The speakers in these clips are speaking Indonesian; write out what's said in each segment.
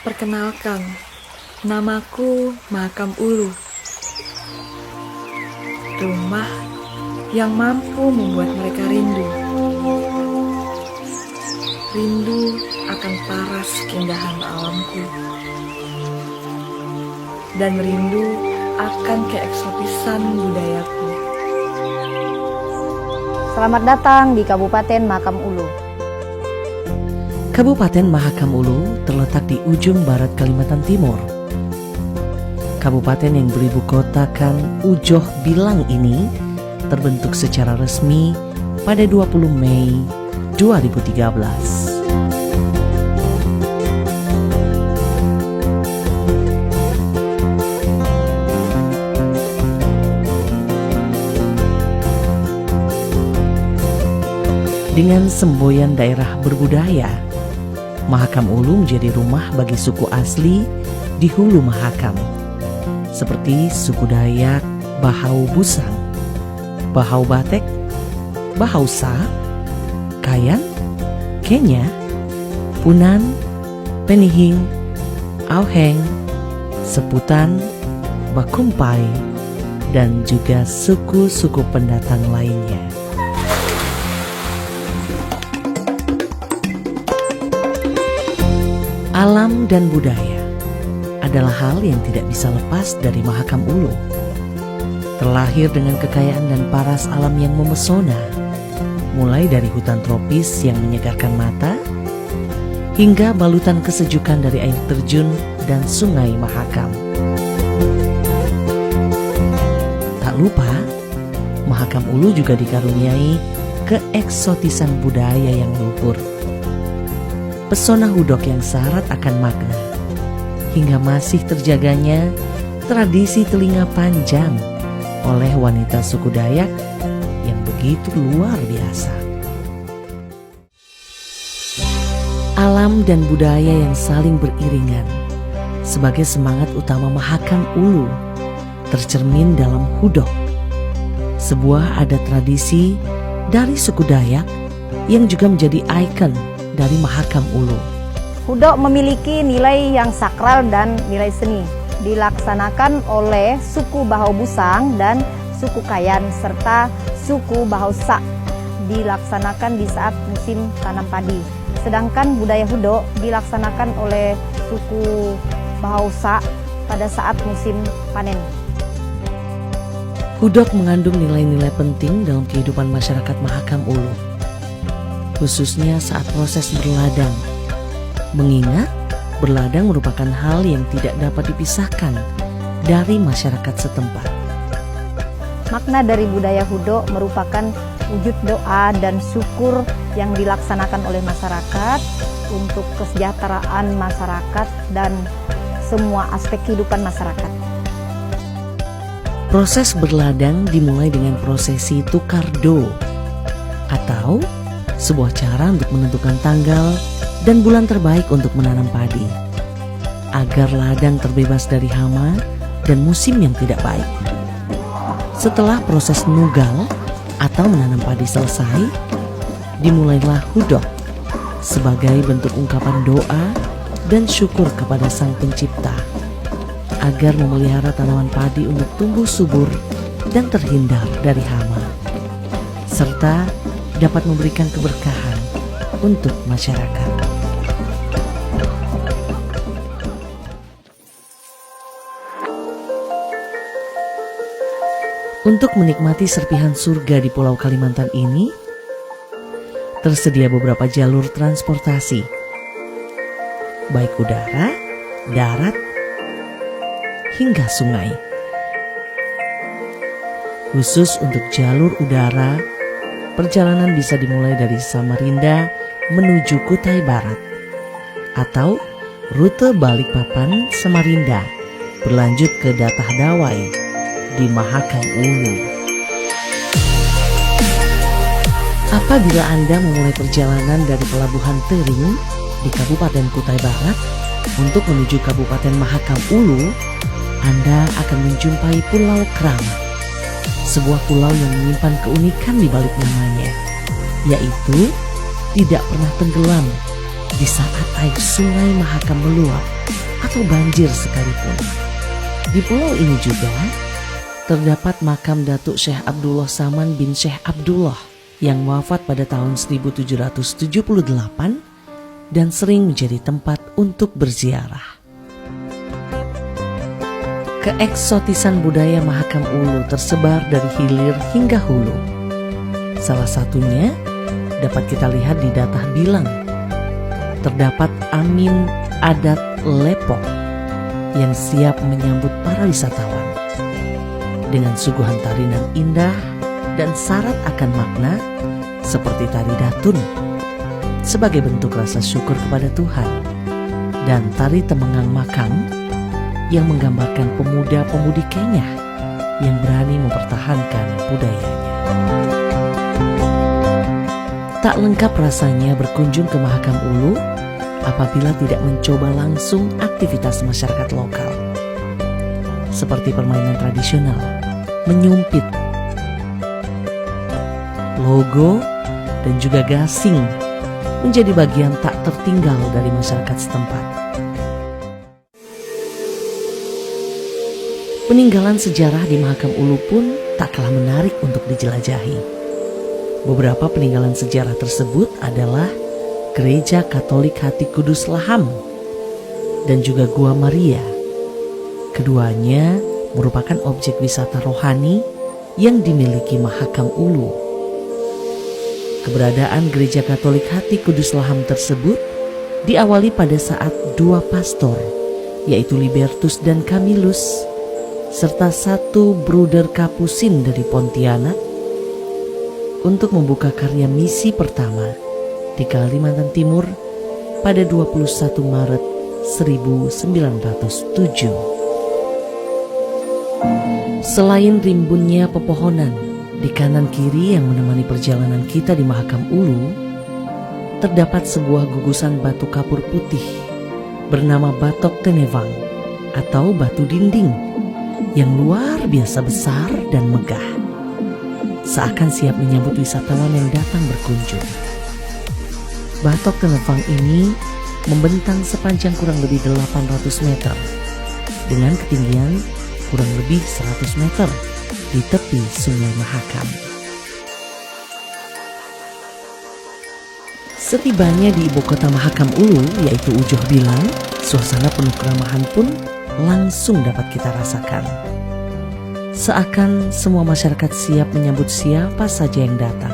Perkenalkan, namaku Mahakam Ulu. Rumah yang mampu membuat mereka rindu. Rindu akan paras keindahan alamku. Dan rindu akan keeksotisan budayaku. Selamat datang di Kabupaten Mahakam Ulu. Kabupaten Mahakam Ulu terletak di ujung barat Kalimantan Timur. Kabupaten yang beribu kotakan Ujoh Bilang ini terbentuk secara resmi pada 20 Mei 2013. Dengan semboyan daerah berbudaya, Mahakam Ulu menjadi rumah bagi suku asli di Hulu Mahakam, seperti suku Dayak Bahau Busang, Bahau Batek, Bahau Sa, Kayan, Kenya, Punan, Penihing, Auheng, Seputan, Bakumpai, dan juga suku-suku pendatang lainnya. Alam dan budaya adalah hal yang tidak bisa lepas dari Mahakam Ulu. Terlahir dengan kekayaan dan paras alam yang memesona, mulai dari hutan tropis yang menyegarkan mata, hingga balutan kesejukan dari air terjun dan sungai Mahakam. Tak lupa, Mahakam Ulu juga dikaruniai keeksotisan budaya yang luhur. Pesona hudok yang syarat akan makna, hingga masih terjaganya tradisi telinga panjang oleh wanita suku Dayak yang begitu luar biasa. Alam dan budaya yang saling beriringan sebagai semangat utama Mahakam Ulu tercermin dalam hudok, sebuah adat tradisi dari suku Dayak yang juga menjadi ikon dari Mahakam Ulu. Hudok memiliki nilai yang sakral dan nilai seni. Dilaksanakan oleh suku Bahau Busang dan suku Kayan serta suku Bahau Sa. Dilaksanakan di saat musim tanam padi. Sedangkan budaya hudok dilaksanakan oleh suku Bahau Sa pada saat musim panen. Hudok mengandung nilai-nilai penting dalam kehidupan masyarakat Mahakam Ulu, khususnya saat proses berladang. Mengingat berladang merupakan hal yang tidak dapat dipisahkan dari masyarakat setempat. Makna dari budaya hudok merupakan wujud doa dan syukur yang dilaksanakan oleh masyarakat untuk kesejahteraan masyarakat dan semua aspek kehidupan masyarakat. Proses berladang dimulai dengan prosesi tukar do, atau sebuah cara untuk menentukan tanggal dan bulan terbaik untuk menanam padi, agar ladang terbebas dari hama dan musim yang tidak baik. Setelah proses nugal atau menanam padi selesai, dimulailah hudok sebagai bentuk ungkapan doa dan syukur kepada Sang Pencipta agar memelihara tanaman padi untuk tumbuh subur dan terhindar dari hama, serta dapat memberikan keberkahan untuk masyarakat. Untuk menikmati serpihan surga di Pulau Kalimantan ini, tersedia beberapa jalur transportasi, baik udara, darat, hingga sungai. Khusus untuk jalur udara, perjalanan bisa dimulai dari Samarinda menuju Kutai Barat, atau rute Balikpapan Samarinda berlanjut ke Datah Dawai di Mahakam Ulu. Apabila Anda memulai perjalanan dari Pelabuhan Tering di Kabupaten Kutai Barat untuk menuju Kabupaten Mahakam Ulu, Anda akan menjumpai Pulau Kramat, sebuah pulau yang menyimpan keunikan di balik namanya, yaitu tidak pernah tenggelam di saat air sungai Mahakam meluap atau banjir sekalipun. Di pulau ini juga terdapat makam Datuk Syekh Abdullah Saman bin Syekh Abdullah yang wafat pada tahun 1778 dan sering menjadi tempat untuk berziarah. Keeksotisan budaya Mahakam Ulu tersebar dari hilir hingga hulu. Salah satunya dapat kita lihat di Datah Bilang. Terdapat amin adat lepok yang siap menyambut para wisatawan dengan suguhan tarinan indah dan syarat akan makna seperti tari datun sebagai bentuk rasa syukur kepada Tuhan, dan tari temengang makam yang menggambarkan pemuda-pemudi Kenyah yang berani mempertahankan budayanya. Tak lengkap rasanya berkunjung ke Mahakam Ulu apabila tidak mencoba langsung aktivitas masyarakat lokal, seperti permainan tradisional, menyumpit, logo, dan juga gasing menjadi bagian tak tertinggal dari masyarakat setempat. Peninggalan sejarah di Mahakam Ulu pun tak kalah menarik untuk dijelajahi. Beberapa peninggalan sejarah tersebut adalah Gereja Katolik Hati Kudus Laham dan juga Gua Maria. Keduanya merupakan objek wisata rohani yang dimiliki Mahakam Ulu. Keberadaan Gereja Katolik Hati Kudus Laham tersebut diawali pada saat dua pastor, yaitu Libertus dan Camillus, serta satu bruder Kapusin dari Pontianak untuk membuka karya misi pertama di Kalimantan Timur pada 21 Maret 1907. Selain rimbunnya pepohonan di kanan kiri yang menemani perjalanan kita di Mahakam Ulu, terdapat sebuah gugusan batu kapur putih bernama Batok Tenevang atau batu dinding yang luar biasa besar dan megah, seakan siap menyambut wisatawan yang datang berkunjung. Batok Tenevang ini membentang sepanjang kurang lebih 800 meter dengan ketinggian kurang lebih 100 meter di tepi Sungai Mahakam. Setibanya di ibu kota Mahakam Ulu, yaitu Ujoh Bilang, suasana penuh keramahan pun langsung dapat kita rasakan. Seakan semua masyarakat siap menyambut siapa saja yang datang.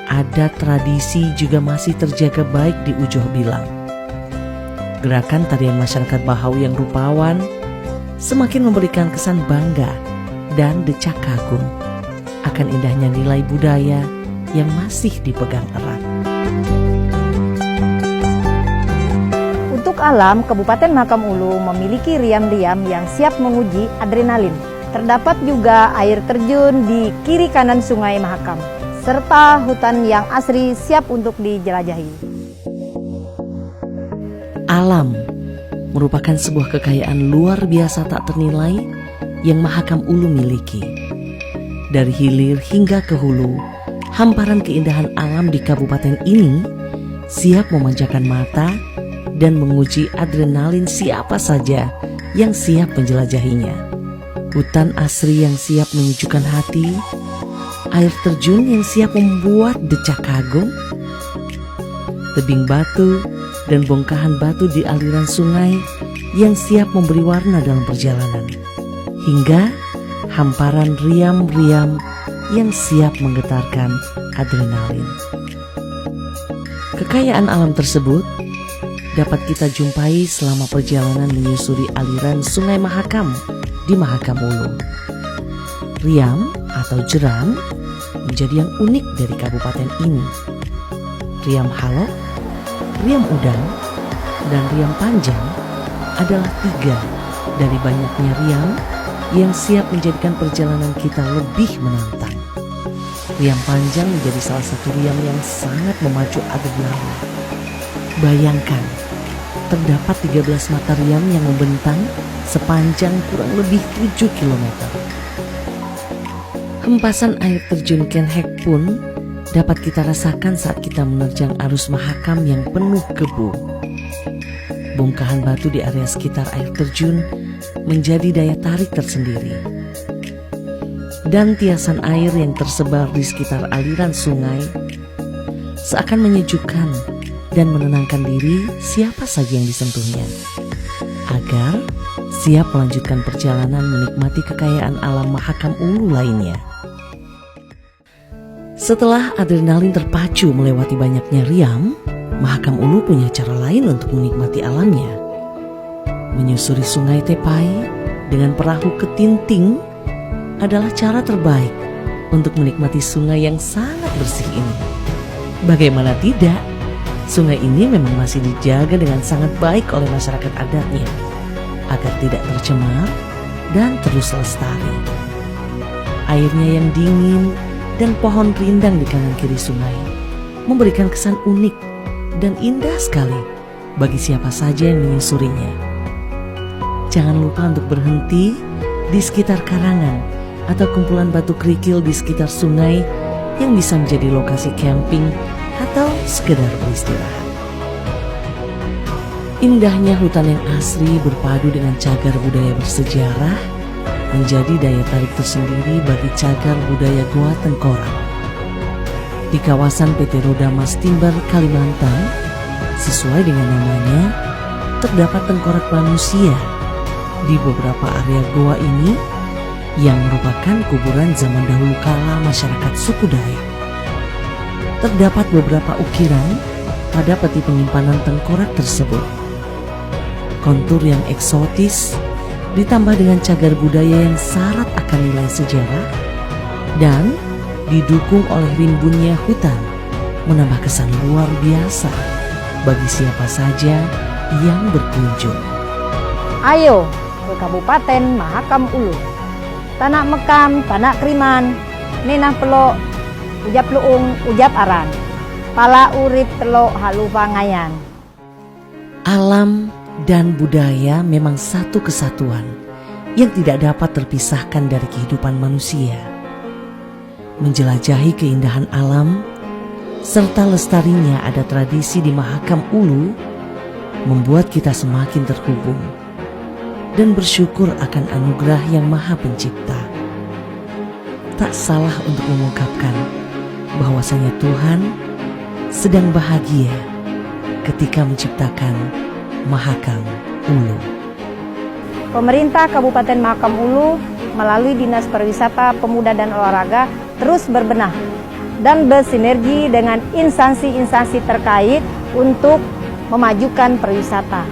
Adat tradisi juga masih terjaga baik di Ujoh Bilang. Gerakan tarian masyarakat Bahau yang rupawan semakin memberikan kesan bangga dan decak kagum akan indahnya nilai budaya yang masih dipegang erat. Untuk alam, Kabupaten Mahakam Ulu memiliki riam-riam yang siap menguji adrenalin. Terdapat juga air terjun di kiri kanan Sungai Mahakam, serta hutan yang asri siap untuk dijelajahi. Alam merupakan sebuah kekayaan luar biasa tak ternilai yang Mahakam Ulu miliki. Dari hilir hingga ke hulu, hamparan keindahan alam di kabupaten ini siap memanjakan mata dan menguji adrenalin siapa saja yang siap menjelajahinya. Hutan asri yang siap menyejukkan hati, air terjun yang siap membuat decak kagum, tebing batu dan bongkahan batu di aliran sungai yang siap memberi warna dalam perjalanan, hingga hamparan riam-riam yang siap menggetarkan adrenalin. Kekayaan alam tersebut dapat kita jumpai selama perjalanan menyusuri aliran Sungai Mahakam di Mahakam Ulu. Riam atau jeram menjadi yang unik dari kabupaten ini. Riam Halok, Riam Udang, dan Riam Panjang adalah 3 dari banyaknya riam yang siap menjadikan perjalanan kita lebih menantang. Riam Panjang menjadi salah satu riam yang sangat memacu adrenalin. Bayangkan, terdapat 13 mata riam yang membentang sepanjang kurang lebih 7 km. Hempasan air terjun Kenhek pun dapat kita rasakan saat kita menerjang arus Mahakam yang penuh kebo. Bongkahan batu di area sekitar air terjun menjadi daya tarik tersendiri. Dan tiasan air yang tersebar di sekitar aliran sungai seakan menyejukkan dan menenangkan diri siapa saja yang disentuhnya, agar siap melanjutkan perjalanan menikmati kekayaan alam Mahakam Ulu lainnya. Setelah adrenalin terpacu melewati banyaknya riam, Mahakam Ulu punya cara lain untuk menikmati alamnya. Menyusuri sungai Tepai dengan perahu ketinting adalah cara terbaik untuk menikmati sungai yang sangat bersih ini. Bagaimana tidak? Sungai ini memang masih dijaga dengan sangat baik oleh masyarakat adatnya agar tidak tercemar dan terus lestari. Airnya yang dingin dan pohon rindang di kanan kiri sungai memberikan kesan unik dan indah sekali bagi siapa saja yang menyusurinya. Jangan lupa untuk berhenti di sekitar karangan atau kumpulan batu kerikil di sekitar sungai yang bisa menjadi lokasi camping atau sekedar beristirahat. Indahnya hutan yang asri berpadu dengan cagar budaya bersejarah menjadi daya tarik tersendiri bagi cagar budaya Goa Tengkorak. Di kawasan PT Roda Mas Timber, Kalimantan, sesuai dengan namanya, terdapat tengkorak manusia di beberapa area goa ini yang merupakan kuburan zaman dahulu kala masyarakat suku Dayak. Terdapat beberapa ukiran pada peti penyimpanan tengkorak tersebut. Kontur yang eksotis ditambah dengan cagar budaya yang syarat akan nilai sejarah dan didukung oleh rimbunnya hutan menambah kesan luar biasa bagi siapa saja yang berkunjung. Ayo ke Kabupaten Mahakam Ulu. Tanah Mekam, Tanah Kriman, Nenah Pelok, Ujab Luung, Ujab Aran, Pala Urip Telok Halupangayan. Alam dan budaya memang satu kesatuan yang tidak dapat terpisahkan dari kehidupan manusia. Menjelajahi keindahan alam serta lestarinya ada tradisi di Mahakam Ulu membuat kita semakin terhubung dan bersyukur akan anugerah yang Maha Pencipta. Tak salah untuk mengungkapkan bahwasanya Tuhan sedang bahagia ketika menciptakan Mahakam Ulu. Pemerintah Kabupaten Mahakam Ulu melalui Dinas Pariwisata, Pemuda dan Olahraga terus berbenah dan bersinergi dengan instansi-instansi terkait untuk memajukan pariwisata.